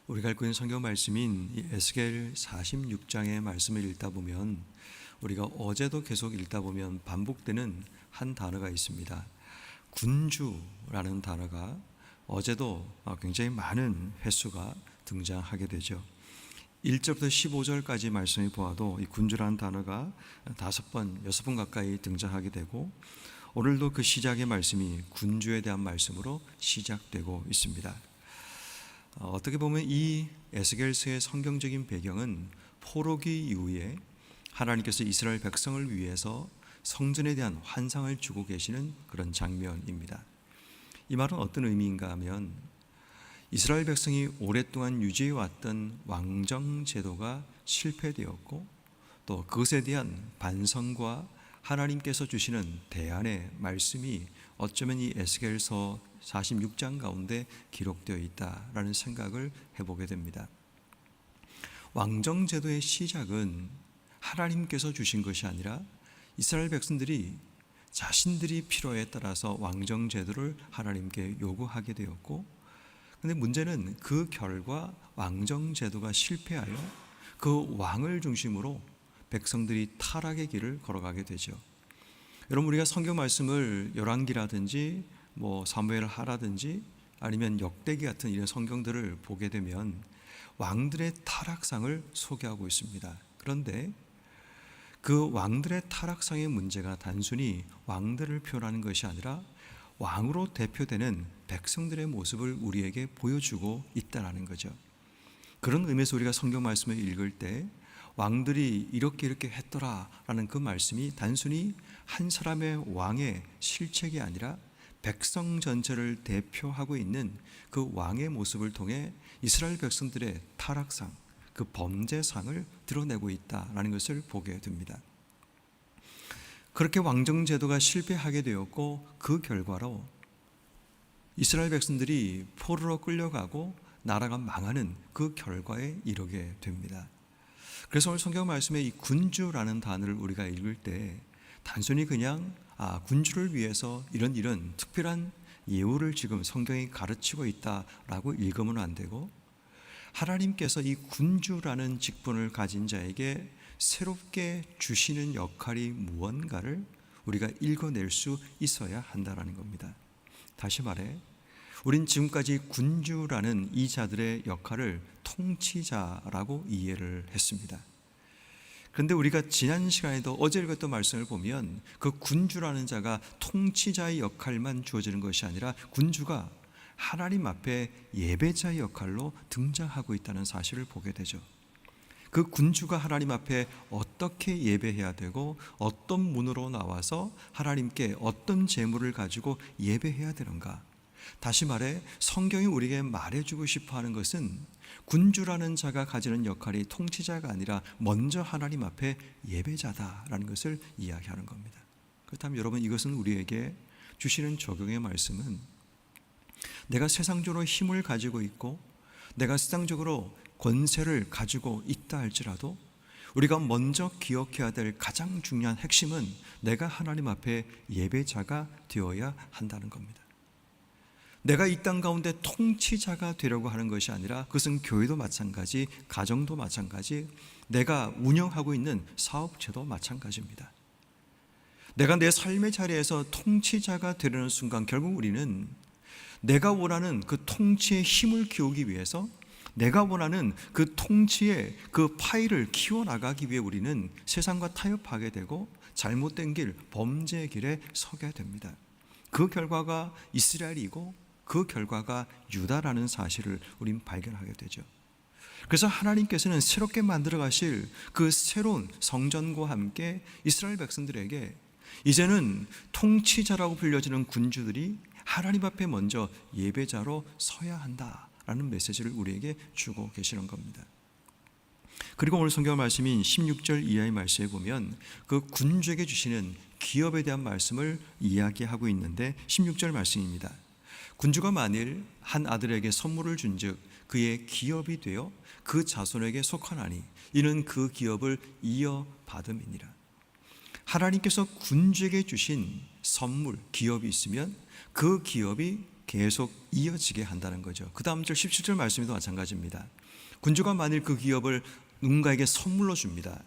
우리가 읽고 있는 성경 말씀인 이 에스겔 46장의 말씀을 읽다 보면 우리가 어제도 계속 읽다 보면 반복되는 한 단어가 있습니다. 군주라는 단어가 어제도 굉장히 많은 횟수가 등장하게 되죠. 1절부터 15절까지 말씀을 보아도 이 군주라는 단어가 5번, 6번 가까이 등장하게 되고 오늘도 그 시작의 말씀이 군주에 대한 말씀으로 시작되고 있습니다. 어떻게 보면 이 에스겔서의 성경적인 배경은 포로기 이후에 하나님께서 이스라엘 백성을 위해서 성전에 대한 환상을 주고 계시는 그런 장면입니다. 이 말은 어떤 의미인가 하면 이스라엘 백성이 오랫동안 유지해왔던 왕정 제도가 실패되었고 또 그것에 대한 반성과 하나님께서 주시는 대안의 말씀이 어쩌면 이 에스겔서 46장 가운데 기록되어 있다라는 생각을 해보게 됩니다. 왕정 제도의 시작은 하나님께서 주신 것이 아니라 이스라엘 백성들이 자신들이 필요에 따라서 왕정 제도를 하나님께 요구하게 되었고, 그런데 문제는 그 결과 왕정 제도가 실패하여 그 왕을 중심으로 백성들이 타락의 길을 걸어가게 되죠. 여러분, 우리가 성경 말씀을 열왕기라든지 사무엘하라든지 아니면 역대기 같은 이런 성경들을 보게 되면 왕들의 타락상을 소개하고 있습니다. 그런데 그 왕들의 타락상의 문제가 단순히 왕들을 표현하는 것이 아니라 왕으로 대표되는 백성들의 모습을 우리에게 보여주고 있다는 거죠. 그런 의미에서 우리가 성경 말씀을 읽을 때 왕들이 이렇게 했더라라는 그 말씀이 단순히 한 사람의 왕의 실책이 아니라 백성 전체를 대표하고 있는 그 왕의 모습을 통해 이스라엘 백성들의 타락상, 그 범죄상을 드러내고 있다라는 것을 보게 됩니다. 그렇게 왕정 제도가 실패하게 되었고 그 결과로 이스라엘 백성들이 포로로 끌려가고 나라가 망하는 그 결과에 이르게 됩니다. 그래서 오늘 성경 말씀에 이 군주라는 단어를 우리가 읽을 때 단순히 그냥 군주를 위해서 이런 특별한 예우를 지금 성경이 가르치고 있다라고 읽으면 안 되고, 하나님께서 이 군주라는 직분을 가진 자에게 새롭게 주시는 역할이 무언가를 우리가 읽어낼 수 있어야 한다는 겁니다. 다시 말해, 우린 지금까지 군주라는 이 자들의 역할을 통치자라고 이해를 했습니다. 그런데 우리가 지난 시간에도 어제 읽었던 말씀을 보면 그 군주라는 자가 통치자의 역할만 주어지는 것이 아니라 군주가 하나님 앞에 예배자의 역할로 등장하고 있다는 사실을 보게 되죠. 그 군주가 하나님 앞에 어떻게 예배해야 되고 어떤 문으로 나와서 하나님께 어떤 제물을 가지고 예배해야 되는가. 다시 말해 성경이 우리에게 말해주고 싶어하는 것은 군주라는 자가 가지는 역할이 통치자가 아니라 먼저 하나님 앞에 예배자다라는 것을 이야기하는 겁니다. 그렇다면 여러분, 이것은 우리에게 주시는 적용의 말씀은 내가 세상적으로 힘을 가지고 있고 내가 세상적으로 권세를 가지고 있다 할지라도 우리가 먼저 기억해야 될 가장 중요한 핵심은 내가 하나님 앞에 예배자가 되어야 한다는 겁니다. 내가 이 땅 가운데 통치자가 되려고 하는 것이 아니라 그것은 교회도 마찬가지, 가정도 마찬가지, 내가 운영하고 있는 사업체도 마찬가지입니다. 내가 내 삶의 자리에서 통치자가 되려는 순간 결국 우리는 내가 원하는 그 통치의 힘을 키우기 위해서 내가 원하는 그 통치의 그 파일을 키워나가기 위해 우리는 세상과 타협하게 되고 잘못된 길, 범죄의 길에 서게 됩니다. 그 결과가 이스라엘이고 그 결과가 유다라는 사실을 우린 발견하게 되죠. 그래서 하나님께서는 새롭게 만들어 가실 그 새로운 성전과 함께 이스라엘 백성들에게 이제는 통치자라고 불려지는 군주들이 하나님 앞에 먼저 예배자로 서야 한다라는 메시지를 우리에게 주고 계시는 겁니다. 그리고 오늘 성경 말씀인 16절 이하의 말씀에 보면 그 군주에게 주시는 기업에 대한 말씀을 이야기하고 있는데 16절 말씀입니다. 군주가 만일 한 아들에게 선물을 준즉 그의 기업이 되어 그 자손에게 속하나니 이는 그 기업을 이어받음이니라. 하나님께서 군주에게 주신 선물, 기업이 있으면 그 기업이 계속 이어지게 한다는 거죠. 그 다음 절 17절 말씀에도 마찬가지입니다. 군주가 만일 그 기업을 누군가에게 선물로 줍니다.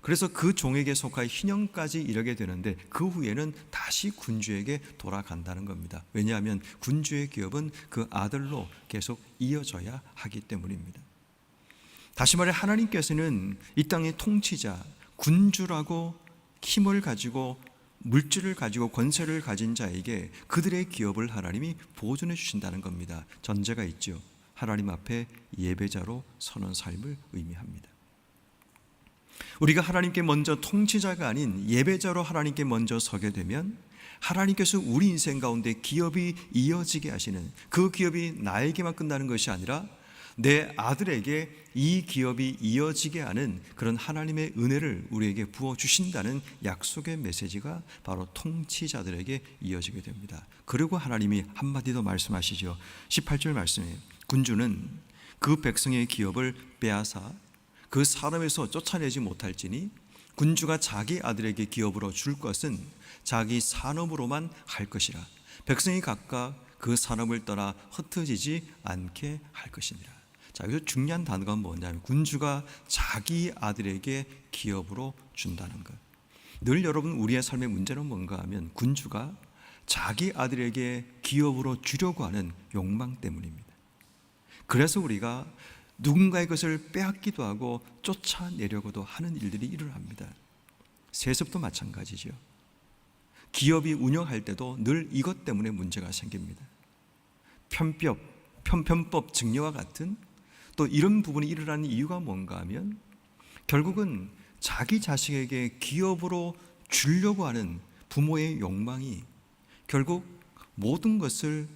그래서 그 종에게 속하여 희년까지 이르게 되는데 그 후에는 다시 군주에게 돌아간다는 겁니다. 왜냐하면 군주의 기업은 그 아들로 계속 이어져야 하기 때문입니다. 다시 말해 하나님께서는 이 땅의 통치자, 군주라고 힘을 가지고 물질을 가지고 권세를 가진 자에게 그들의 기업을 하나님이 보존해 주신다는 겁니다. 전제가 있죠. 하나님 앞에 예배자로 서는 삶을 의미합니다. 우리가 하나님께 먼저 통치자가 아닌 예배자로 하나님께 먼저 서게 되면 하나님께서 우리 인생 가운데 기업이 이어지게 하시는, 그 기업이 나에게만 끝나는 것이 아니라 내 아들에게 이 기업이 이어지게 하는 그런 하나님의 은혜를 우리에게 부어주신다는 약속의 메시지가 바로 통치자들에게 이어지게 됩니다. 그리고 하나님이 한마디 더 말씀하시죠. 18절 말씀이에요. 군주는 그 백성의 기업을 빼앗아 그 사람에서 쫓아내지 못할지니 군주가 자기 아들에게 기업으로 줄 것은 자기 산업으로만 할 것이라. 백성이 각각 그 산업을 떠나 흩어지지 않게 할 것이니라. 자, 여기서 중요한 단어가 뭐냐면 군주가 자기 아들에게 기업으로 준다는 것. 늘 여러분 우리의 삶의 문제는 뭔가 하면 군주가 자기 아들에게 기업으로 주려고 하는 욕망 때문입니다. 그래서 우리가 누군가의 것을 빼앗기도 하고 쫓아내려고도 하는 일들이 일어납니다. 세습도 마찬가지죠. 기업이 운영할 때도 늘 이것 때문에 문제가 생깁니다. 편편법 증여와 같은 또 이런 부분이 일어나는 이유가 뭔가 하면 결국은 자기 자식에게 기업으로 주려고 하는 부모의 욕망이 결국 모든 것을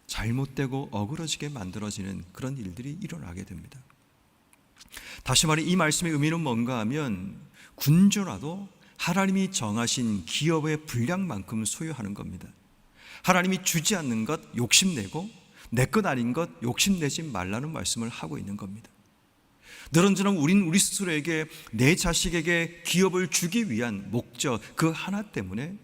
잘못되고 어그러지게 만들어지는 그런 일들이 일어나게 됩니다. 다시 말해 이 말씀의 의미는 뭔가 하면 군주라도 하나님이 정하신 기업의 분량만큼 소유하는 겁니다. 하나님이 주지 않는 것 욕심내고 내 것 아닌 것 욕심내지 말라는 말씀을 하고 있는 겁니다. 늘은저는 우리 스스로에게 내 자식에게 기업을 주기 위한 목적 그 하나 때문에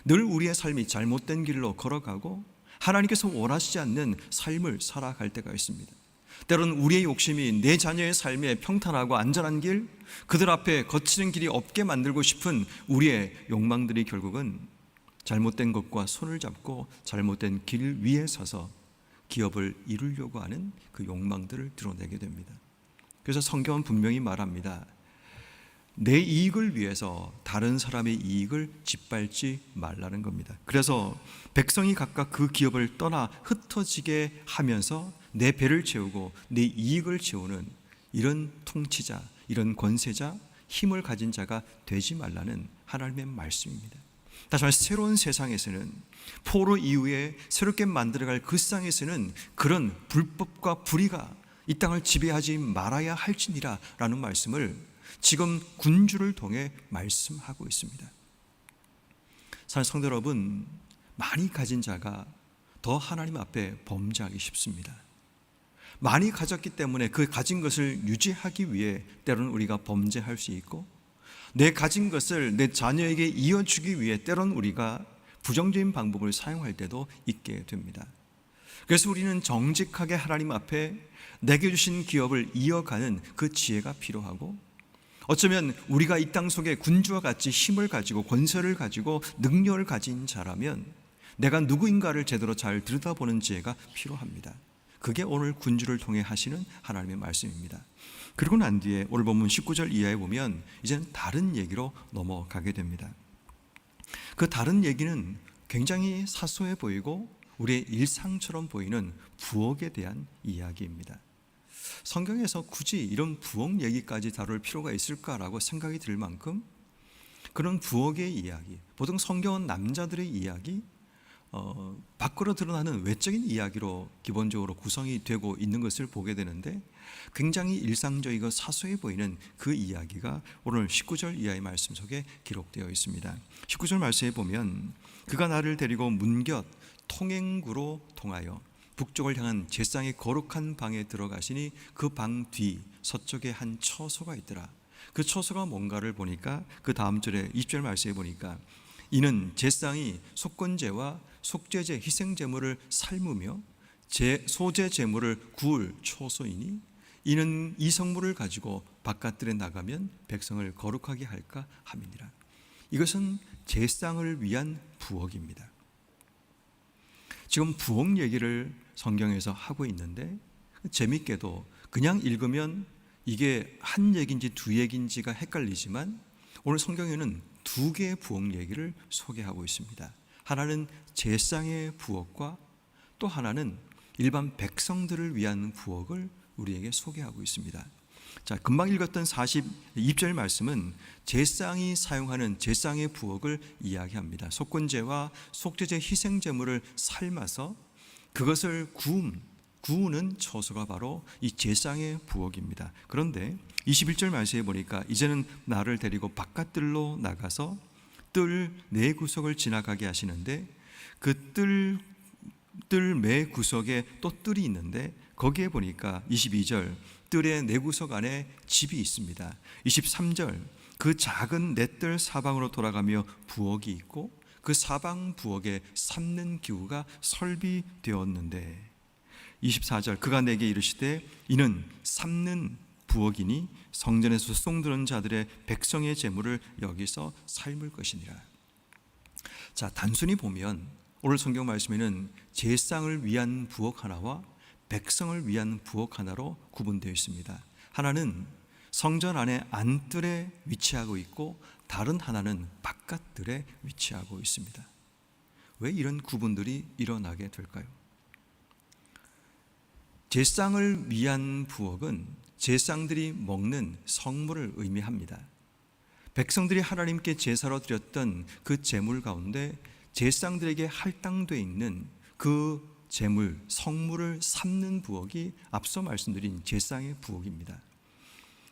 늘 우리의 삶이 잘못된 길로 걸어가고 하나님께서 원하시지 않는 삶을 살아갈 때가 있습니다. 때로는 우리의 욕심이 내 자녀의 삶에 평탄하고 안전한 길, 그들 앞에 거치는 길이 없게 만들고 싶은 우리의 욕망들이 결국은 잘못된 것과 손을 잡고 잘못된 길 위에 서서 기업을 이루려고 하는 그 욕망들을 드러내게 됩니다. 그래서 성경은 분명히 말합니다. 내 이익을 위해서 다른 사람의 이익을 짓밟지 말라는 겁니다. 그래서 백성이 각각 그 기업을 떠나 흩어지게 하면서 내 배를 채우고 내 이익을 채우는 이런 통치자, 이런 권세자, 힘을 가진 자가 되지 말라는 하나님의 말씀입니다. 다시 말해 새로운 세상에서는 포로 이후에 새롭게 만들어갈 그 세상에서는 그런 불법과 불의가 이 땅을 지배하지 말아야 할지니라 라는 말씀을 지금 군주를 통해 말씀하고 있습니다. 사랑하는 성도 여러분, 많이 가진 자가 더 하나님 앞에 범죄하기 쉽습니다. 많이 가졌기 때문에 그 가진 것을 유지하기 위해 때로는 우리가 범죄할 수 있고 내 가진 것을 내 자녀에게 이어주기 위해 때로는 우리가 부정적인 방법을 사용할 때도 있게 됩니다. 그래서 우리는 정직하게 하나님 앞에 내게 주신 기업을 이어가는 그 지혜가 필요하고 어쩌면 우리가 이 땅 속에 군주와 같이 힘을 가지고 권세를 가지고 능력을 가진 자라면 내가 누구인가를 제대로 잘 들여다보는 지혜가 필요합니다. 그게 오늘 군주를 통해 하시는 하나님의 말씀입니다. 그리고 난 뒤에 오늘 본문 19절 이하에 보면 이제는 다른 얘기로 넘어가게 됩니다. 그 다른 얘기는 굉장히 사소해 보이고 우리의 일상처럼 보이는 부엌에 대한 이야기입니다. 성경에서 굳이 이런 부엌 얘기까지 다룰 필요가 있을까라고 생각이 들 만큼 그런 부엌의 이야기, 보통 성경은 남자들의 이야기, 밖으로 드러나는 외적인 이야기로 기본적으로 구성이 되고 있는 것을 보게 되는데 굉장히 일상적이고 사소해 보이는 그 이야기가 오늘 19절 이하의 말씀 속에 기록되어 있습니다. 19절 말씀에 보면 그가 나를 데리고 문곁 통행구로 통하여 북쪽을 향한 제상의 거룩한 방에 들어가시니 그 방 뒤 서쪽에 한 처소가 있더라. 그 처소가 뭔가를 보니까 그 다음 절에 20절 말씀에 보니까 이는 제상이 속건제와 속죄제 희생 제물을 삶으며 소제 제물을 구울 초소이니 이는 이 성물을 가지고 바깥들에 나가면 백성을 거룩하게 할까 함이니라. 이것은 제사장을 위한 부엌입니다. 지금 부엌 얘기를 성경에서 하고 있는데 재밌게도 그냥 읽으면 이게 한 얘기인지 두 얘기인지가 헷갈리지만 오늘 성경에는 두 개의 부엌 얘기를 소개하고 있습니다. 하나는 제사장의 부엌과 또 하나는 일반 백성들을 위한 부엌을 우리에게 소개하고 있습니다. 자, 금방 읽었던 42절 말씀은 제사장이 사용하는 제사장의 부엌을 이야기합니다. 속건제와 속죄제 희생 제물을 삶아서 그것을 구우는 처소가 바로 이 제사장의 부엌입니다. 그런데 21절 말씀에 보니까 이제는 나를 데리고 바깥들로 나가서 뜰 네 구석을 지나가게 하시는데 그 뜰 매 구석에 또 뜰이 있는데 거기에 보니까 22절 뜰의 네 구석 안에 집이 있습니다. 23절 그 작은 넷뜰 사방으로 돌아가며 부엌이 있고 그 사방 부엌에 삶는 기구가 설비되었는데 24절 그가 내게 이르시되 이는 삶는 부엌이니 성전에서 수송드는 자들의 백성의 재물을 여기서 삶을 것이니라. 자, 단순히 보면 오늘 성경 말씀에는 제사장을 위한 부엌 하나와 백성을 위한 부엌 하나로 구분되어 있습니다. 하나는 성전 안에 안뜰에 위치하고 있고 다른 하나는 바깥뜰에 위치하고 있습니다. 왜 이런 구분들이 일어나게 될까요? 제사장을 위한 부엌은 제사장들이 먹는 성물을 의미합니다. 백성들이 하나님께 제사로 드렸던 그 제물 가운데 제사장들에게 할당되어 있는 그 제물, 성물을 삶는 부엌이 앞서 말씀드린 제사장의 부엌입니다.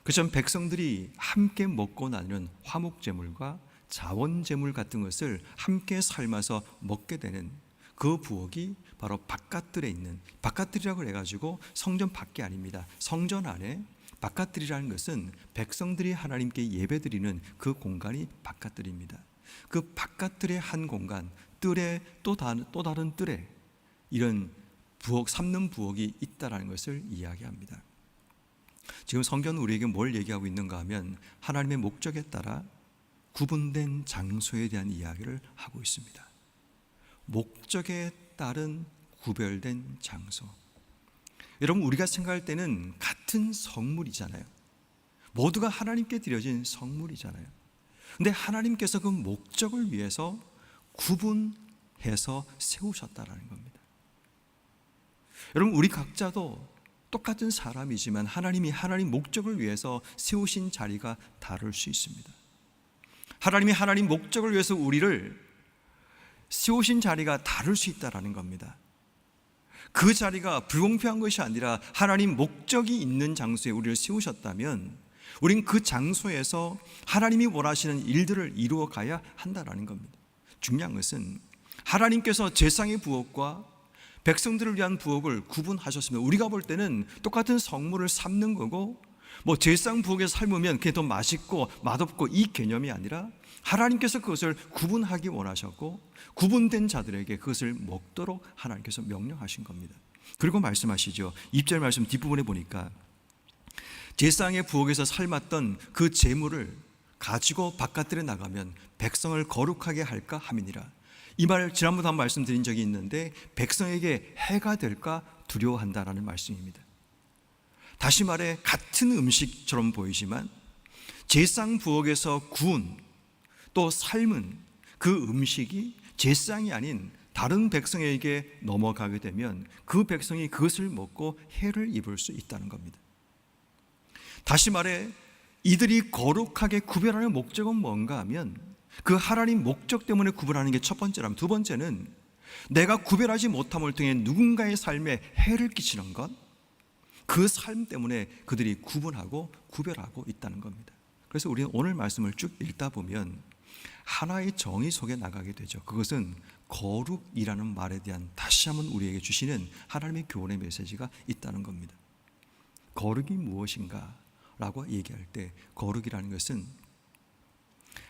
그처럼 백성들이 함께 먹고 나누는 화목제물과 자원제물 같은 것을 함께 삶아서 먹게 되는 그 부엌이 바로 바깥들에 있는, 바깥들이라고 해가지고 성전 밖이 아닙니다. 성전 안에 바깥들이라는 것은 백성들이 하나님께 예배드리는 그 공간이 바깥들입니다. 그 바깥들의 한 공간, 뜰에 또 다른 뜰에 이런 부엌, 삶는 부엌이 있다는 것을 이야기합니다. 지금 성경은 우리에게 뭘 얘기하고 있는가 하면 하나님의 목적에 따라 구분된 장소에 대한 이야기를 하고 있습니다. 목적에 따른 구별된 장소. 여러분, 우리가 생각할 때는 같은 성물이잖아요. 모두가 하나님께 드려진 성물이잖아요. 근데 하나님께서 그 목적을 위해서 구분해서 세우셨다라는 겁니다. 여러분, 우리 각자도 똑같은 사람이지만 하나님 목적을 위해서 세우신 자리가 다를 수 있습니다. 하나님이 하나님 목적을 위해서 우리를 세우신 자리가 다를 수 있다는 겁니다. 그 자리가 불공평한 것이 아니라 하나님 목적이 있는 장소에 우리를 세우셨다면 우린 그 장소에서 하나님이 원하시는 일들을 이루어 가야 한다는 겁니다. 중요한 것은 하나님께서 제사장의 부엌과 백성들을 위한 부엌을 구분하셨으면 우리가 볼 때는 똑같은 성물을 삶는 거고 제사장 부엌에서 삶으면 그게 더 맛있고 맛없고 이 개념이 아니라 하나님께서 그것을 구분하기 원하셨고 구분된 자들에게 그것을 먹도록 하나님께서 명령하신 겁니다. 그리고 말씀하시죠. 2절 말씀 뒷부분에 보니까 제사장의 부엌에서 삶았던 그 제물을 가지고 바깥들에 나가면 백성을 거룩하게 할까 함이니라. 이 말을 지난번에 한번 말씀드린 적이 있는데 백성에게 해가 될까 두려워한다라는 말씀입니다. 다시 말해 같은 음식처럼 보이지만 제사장 부엌에서 구운 또 삶은 그 음식이 제사장이 아닌 다른 백성에게 넘어가게 되면 그 백성이 그것을 먹고 해를 입을 수 있다는 겁니다. 다시 말해 이들이 거룩하게 구별하는 목적은 뭔가 하면 그 하나님 목적 때문에 구별하는 게 첫 번째라면 두 번째는 내가 구별하지 못함을 통해 누군가의 삶에 해를 끼치는 것, 그 삶 때문에 그들이 구분하고 구별하고 있다는 겁니다. 그래서 우리는 오늘 말씀을 쭉 읽다 보면 하나의 정의 속에 나가게 되죠. 그것은 거룩이라는 말에 대한 다시 한번 우리에게 주시는 하나님의 교훈의 메시지가 있다는 겁니다. 거룩이 무엇인가? 라고 얘기할 때 거룩이라는 것은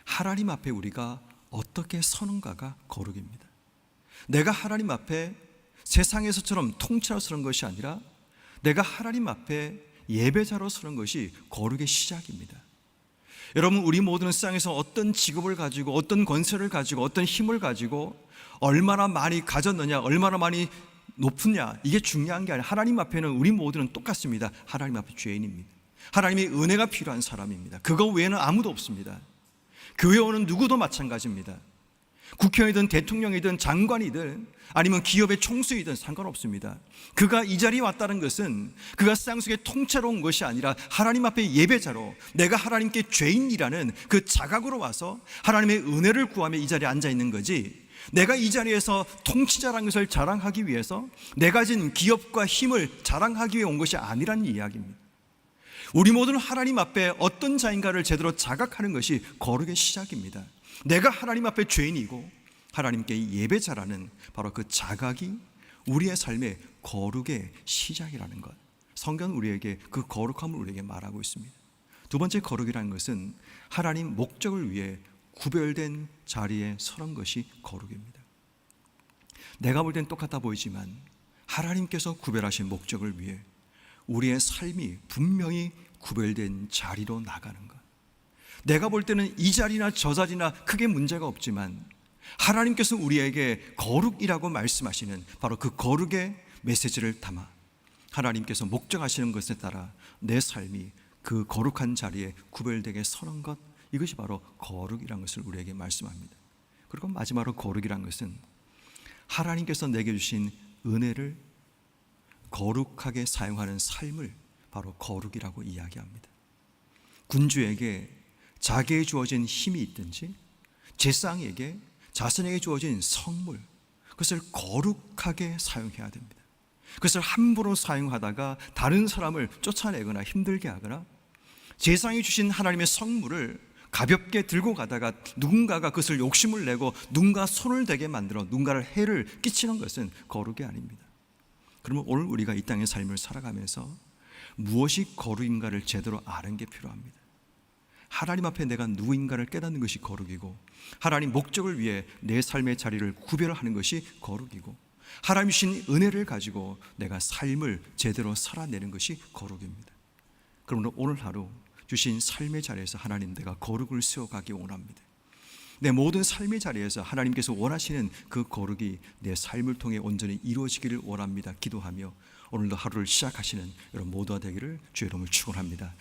하나님 앞에 우리가 어떻게 서는가가 거룩입니다. 내가 하나님 앞에 세상에서처럼 통치로 서는 것이 아니라 내가 하나님 앞에 예배자로 서는 것이 거룩의 시작입니다. 여러분, 우리 모두는 세상에서 어떤 직업을 가지고 어떤 권세를 가지고 어떤 힘을 가지고 얼마나 많이 가졌느냐, 얼마나 많이 높으냐, 이게 중요한 게 아니라 하나님 앞에는 우리 모두는 똑같습니다. 하나님 앞에 죄인입니다. 하나님의 은혜가 필요한 사람입니다. 그거 외에는 아무도 없습니다. 교회 오는 누구도 마찬가지입니다. 국회의원이든 대통령이든 장관이든 아니면 기업의 총수이든 상관없습니다. 그가 이 자리에 왔다는 것은 그가 세상 속에 통째로 온 것이 아니라 하나님 앞에 예배자로, 내가 하나님께 죄인이라는 그 자각으로 와서 하나님의 은혜를 구하며 이 자리에 앉아 있는 거지, 내가 이 자리에서 통치자라는 것을 자랑하기 위해서 내가 가진 기업과 힘을 자랑하기 위해 온 것이 아니라는 이야기입니다. 우리 모두는 하나님 앞에 어떤 자인가를 제대로 자각하는 것이 거룩의 시작입니다. 내가 하나님 앞에 죄인이고 하나님께 예배자라는 바로 그 자각이 우리의 삶의 거룩의 시작이라는 것, 성경은 우리에게 그 거룩함을 우리에게 말하고 있습니다. 두 번째 거룩이라는 것은 하나님 목적을 위해 구별된 자리에 서는 것이 거룩입니다. 내가 볼 땐 똑같아 보이지만 하나님께서 구별하신 목적을 위해 우리의 삶이 분명히 구별된 자리로 나가는 것, 내가 볼 때는 이 자리나 저 자리나 크게 문제가 없지만 하나님께서 우리에게 거룩이라고 말씀하시는 바로 그 거룩의 메시지를 담아 하나님께서 목적하시는 것에 따라 내 삶이 그 거룩한 자리에 구별되게 서는 것, 이것이 바로 거룩이라는 것을 우리에게 말씀합니다. 그리고 마지막으로 거룩이라는 것은 하나님께서 내게 주신 은혜를 거룩하게 사용하는 삶을 바로 거룩이라고 이야기합니다. 군주에게 자기에 주어진 힘이 있든지 제사장에게 자신에게 주어진 성물, 그것을 거룩하게 사용해야 됩니다. 그것을 함부로 사용하다가 다른 사람을 쫓아내거나 힘들게 하거나 제사장이 주신 하나님의 성물을 가볍게 들고 가다가 누군가가 그것을 욕심을 내고 누군가 손을 대게 만들어 누군가를 해를 끼치는 것은 거룩이 아닙니다. 그러면 오늘 우리가 이 땅의 삶을 살아가면서 무엇이 거룩인가를 제대로 아는 게 필요합니다. 하나님 앞에 내가 누구인가를 깨닫는 것이 거룩이고, 하나님 목적을 위해 내 삶의 자리를 구별하는 것이 거룩이고, 하나님 주신 은혜를 가지고 내가 삶을 제대로 살아내는 것이 거룩입니다. 그러므로 오늘 하루 주신 삶의 자리에서 하나님, 내가 거룩을 세워가기 원합니다. 내 모든 삶의 자리에서 하나님께서 원하시는 그 거룩이 내 삶을 통해 온전히 이루어지기를 원합니다. 기도하며 오늘도 하루를 시작하시는 여러분 모두가 되기를 주의 이름으로 축원합니다.